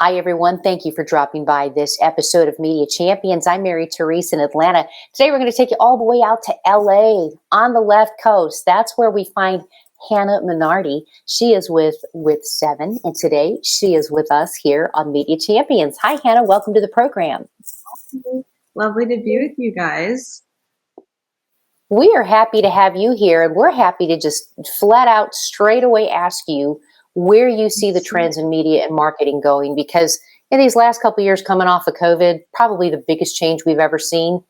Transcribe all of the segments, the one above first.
Hi, everyone. Thank you for dropping by this episode of Media Champions. I'm Mary Therese in Atlanta. Today, we're going to take you all the way out to LA on the left coast. That's where we find Hannah Minardi. She is with Seven, and today she is with us here on Media Champions. Hi, Hannah. Welcome to the program. Lovely to be with you guys. We are happy to have you here, and we're happy to just flat out straight away ask you where you see the trends in media and marketing going, because in these last couple of years coming off of COVID, probably the biggest change we've ever seen,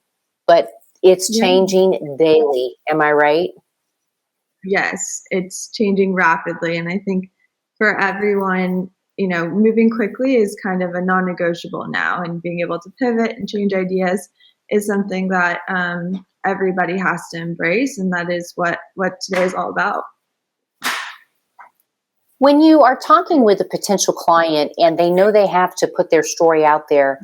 but it's changing daily. Am I right? Yes, it's changing rapidly. And I think for everyone, moving quickly is kind of a non-negotiable now, and being able to pivot and change ideas is something that everybody has to embrace. And that is what today is all about. When you are talking with a potential client and they know they have to put their story out there,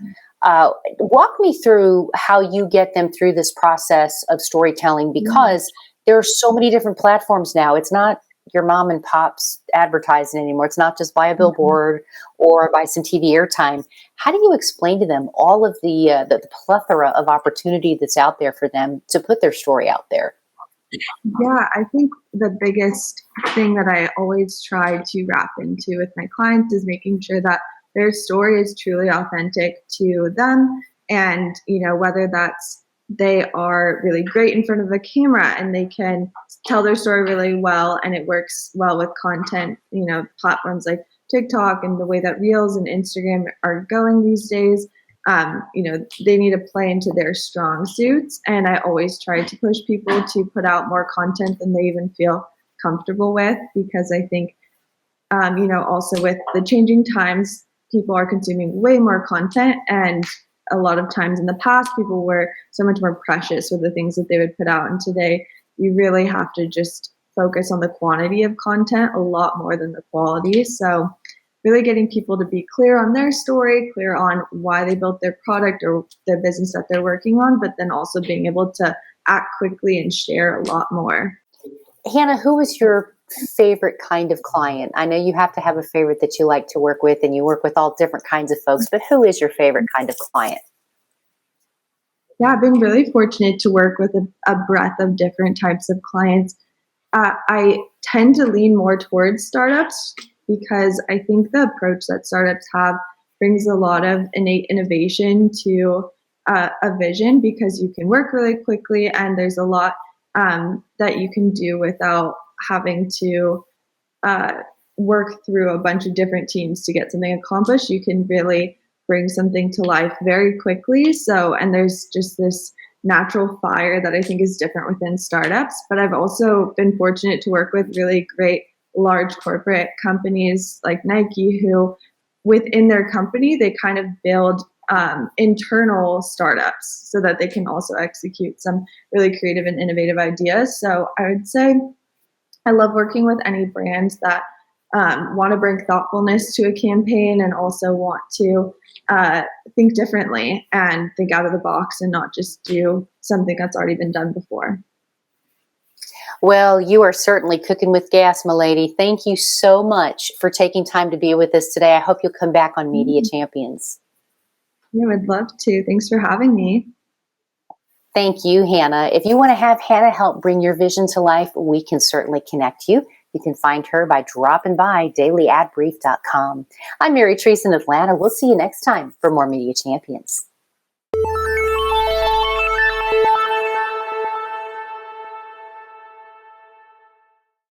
walk me through how you get them through this process of storytelling, because there are so many different platforms now. It's not your mom and pop's advertising anymore. It's not just by a billboard or by some TV airtime. How do you explain to them all of the plethora of opportunity that's out there for them to put their story out there? Yeah, I think the biggest thing that I always try to wrap into with my clients is making sure that their story is truly authentic to them. And, whether that's they are really great in front of a camera and they can tell their story really well, and it works well with content, platforms like TikTok and the way that Reels and Instagram are going these days. They need to play into their strong suits. And I always try to push people to put out more content than they even feel comfortable with, because I think, also with the changing times, people are consuming way more content. And a lot of times in the past, people were so much more precious with the things that they would put out. And today, you really have to just focus on the quantity of content a lot more than the quality. So really getting people to be clear on their story, clear on why they built their product or their business that they're working on, but then also being able to act quickly and share a lot more. Hannah, who is your favorite kind of client? I know you have to have a favorite that you like to work with, and you work with all different kinds of folks, but who is your favorite kind of client? Yeah, I've been really fortunate to work with a breadth of different types of clients. I tend to lean more towards startups, because I think the approach that startups have brings a lot of innate innovation to a vision, because you can work really quickly and there's a lot that you can do without having to work through a bunch of different teams to get something accomplished. You can really bring something to life very quickly. And there's just this natural fire that I think is different within startups. But I've also been fortunate to work with really great large corporate companies like Nike, who within their company, they kind of build internal startups so that they can also execute some really creative and innovative ideas. So I would say I love working with any brands that want to bring thoughtfulness to a campaign, and also want to think differently and think out of the box and not just do something that's already been done before. Well, you are certainly cooking with gas, my lady. Thank you so much for taking time to be with us today. I hope you'll come back on Media Champions. Yeah, I'd love to. Thanks for having me. Thank you, Hannah. If you want to have Hannah help bring your vision to life, we can certainly connect you. You can find her by dropping by dailyadbrief.com. I'm Mary Therese in Atlanta. We'll see you next time for more Media Champions.